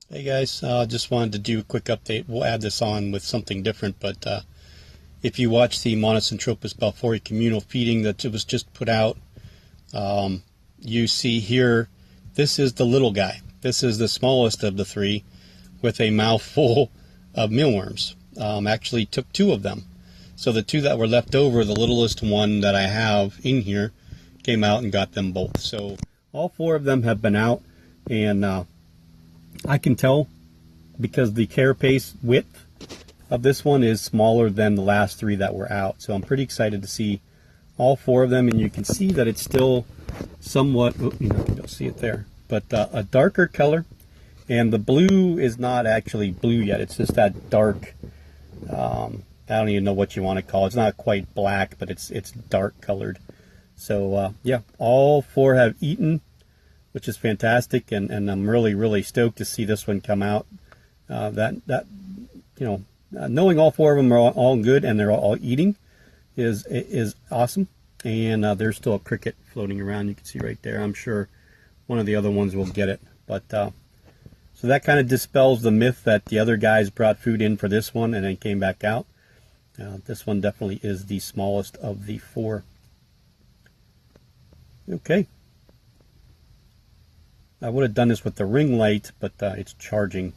Hey guys, just wanted to do a quick update. We'll add this on with something different, but if you watch the Monocentropus balfouri communal feeding that was just put out, you see here, this is the little guy. This is the smallest of the three with a mouthful of mealworms. Actually took two of them. So the two that were left over, the littlest one that I have in here, came out and got them both. So all four of them have been out, and I can tell because the carapace width of this one is smaller than the last three that were out. So I'm pretty excited to see all four of them, and you can see that it's still somewhat, you know, you'll see it there, but a darker color, and the blue is not actually blue yet. It's just that dark, I don't even know what you want to call it. It's not quite black, but it's dark colored. So yeah, all four have eaten, which is fantastic, and I'm really stoked to see this one come out. Knowing all four of them are all good and they're all eating is awesome. And there's still a cricket floating around. You can see right there. I'm sure one of the other ones will get it. But so that kind of dispels the myth that the other guys brought food in for this one and then came back out. This one definitely is the smallest of the four. Okay. I would have done this with the ring light, but it's charging.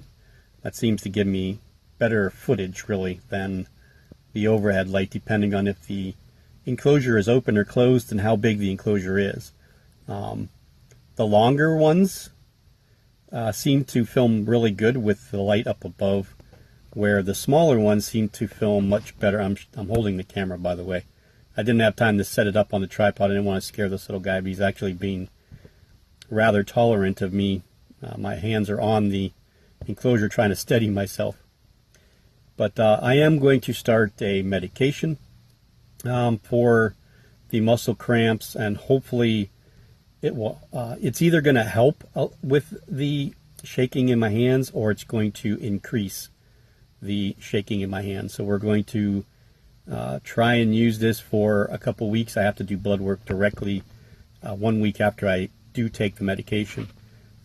That seems to give me better footage, really, than the overhead light, depending on if the enclosure is open or closed and how big the enclosure is. The longer ones seem to film really good with the light up above, where the smaller ones seem to film much better. I'm holding the camera, by the way. I didn't have time to set it up on the tripod. I didn't want to scare this little guy, but he's actually being rather tolerant of me. My hands are on the enclosure trying to steady myself. But I am going to start a medication for the muscle cramps, and hopefully it will. It's either going to help with the shaking in my hands, or it's going to increase the shaking in my hands. So we're going to try and use this for a couple weeks. I have to do blood work directly 1 week after I do take the medication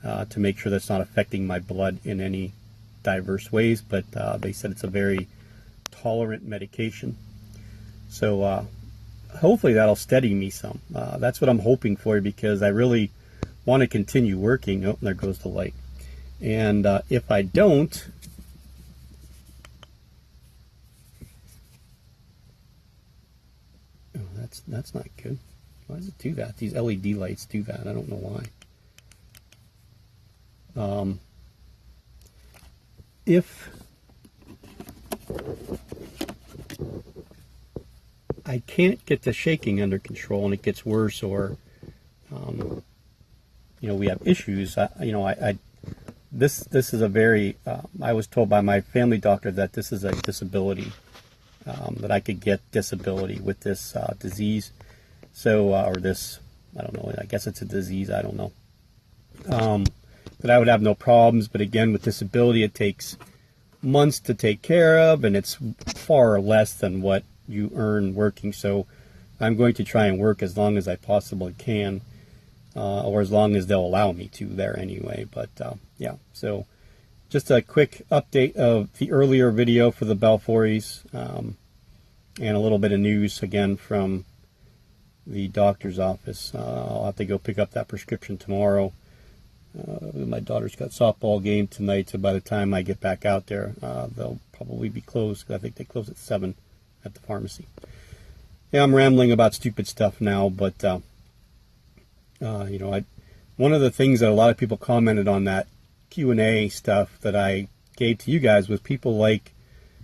to make sure that's not affecting my blood in any diverse ways, but they said it's a very tolerant medication. So hopefully that'll steady me some. That's what I'm hoping for, because I really want to continue working. Oh, there goes the light. And if I don't, oh, that's not good. Why does it do that? These LED lights do that. I don't know why. If I can't get the shaking under control and it gets worse, or we have issues, this is a very I was told by my family doctor that this is a disability, that I could get disability with this disease. So, or this, I don't know, I guess it's a disease, I don't know. That I would have no problems, but again, with disability, it takes months to take care of, and it's far less than what you earn working. So I'm going to try and work as long as I possibly can, or as long as they'll allow me to there anyway. But yeah, so just a quick update of the earlier video for the balfouris, and a little bit of news again from the doctor's office. I'll have to go pick up that prescription tomorrow. My daughter's got softball game tonight, so by the time I get back out there, they'll probably be closed. I think they close at 7 at the pharmacy. Yeah, I'm rambling about stupid stuff now, but one of the things that a lot of people commented on that Q&A stuff that I gave to you guys was people like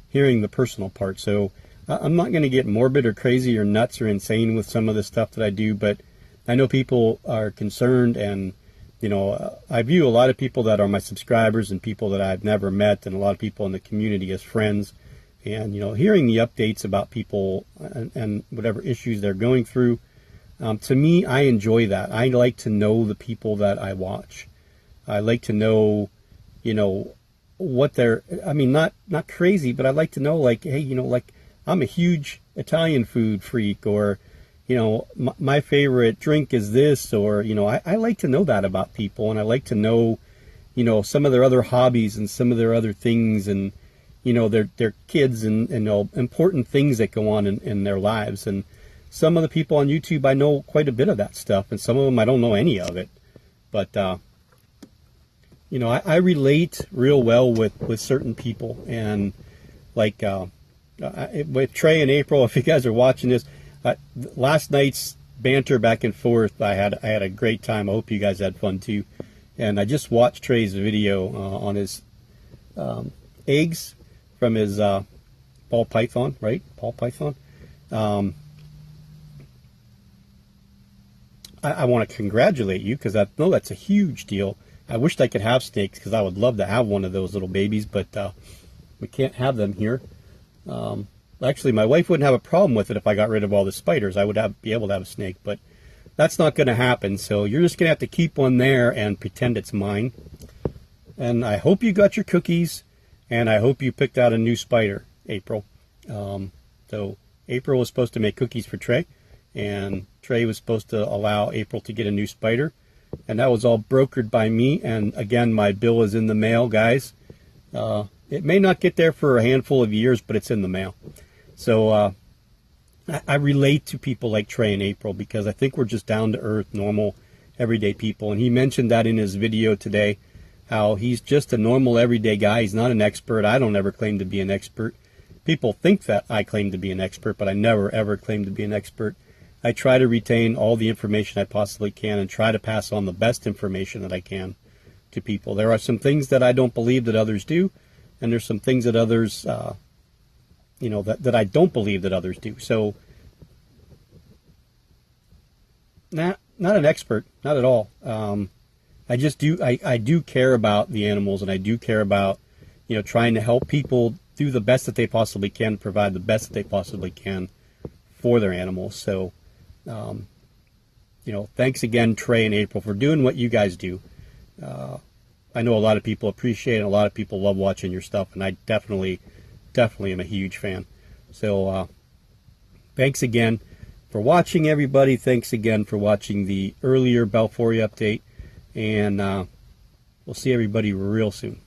hearing the personal part. So I'm not going to get morbid or crazy or nuts or insane with some of the stuff that I do, but I know people are concerned, and I view a lot of people that are my subscribers and people that I've never met, and a lot of people in the community as friends. And hearing the updates about people and whatever issues they're going through, to me, I enjoy that. I like to know the people that I watch. I like to know, what they're, not crazy, but I like to know, like, hey, like, I'm a huge Italian food freak, or my favorite drink is this, or I like to know that about people, and I like to know you know, some of their other hobbies and some of their other things, and you know, their kids, and you know, important things that go on in their lives. And some of the people on YouTube, I know quite a bit of that stuff, and some of them I don't know any of it. But you know, I relate real well with certain people, and like with Trey and April, if you guys are watching this, last night's banter back and forth, I had a great time. I hope you guys had fun too. And I just watched Trey's video on his eggs from his ball python, right? Ball python. I want to congratulate you, because I know that's a huge deal. I wished I could have snakes, because I would love to have one of those little babies, but we can't have them here. Actually, my wife wouldn't have a problem with it if I got rid of all the spiders. I would be able to have a snake, but that's not going to happen. So you're just going to have to keep one there and pretend it's mine. And I hope you got your cookies, and I hope you picked out a new spider, April. So April was supposed to make cookies for Trey, and Trey was supposed to allow April to get a new spider, and that was all brokered by me. And again, my bill is in the mail, guys. It may not get there for a handful of years, but it's in the mail. So I relate to people like Trey and April, because I think we're just down to earth, normal, everyday people. And he mentioned that in his video today, how he's just a normal, everyday guy. He's not an expert. I don't ever claim to be an expert. People think that I claim to be an expert, but I never, ever claim to be an expert. I try to retain all the information I possibly can and try to pass on the best information that I can to people. There are some things that I don't believe that others do, and there's some things that others, you know, that I don't believe that others do. So, not an expert, not at all. I just do, I do care about the animals, and I do care about, you know, trying to help people do the best that they possibly can, provide the best that they possibly can for their animals. So, you know, thanks again, Trey and April, for doing what you guys do. I know a lot of people appreciate it, and a lot of people love watching your stuff, and I definitely am a huge fan. So, thanks again for watching, everybody. Thanks again for watching the earlier balfouri update, and we'll see everybody real soon.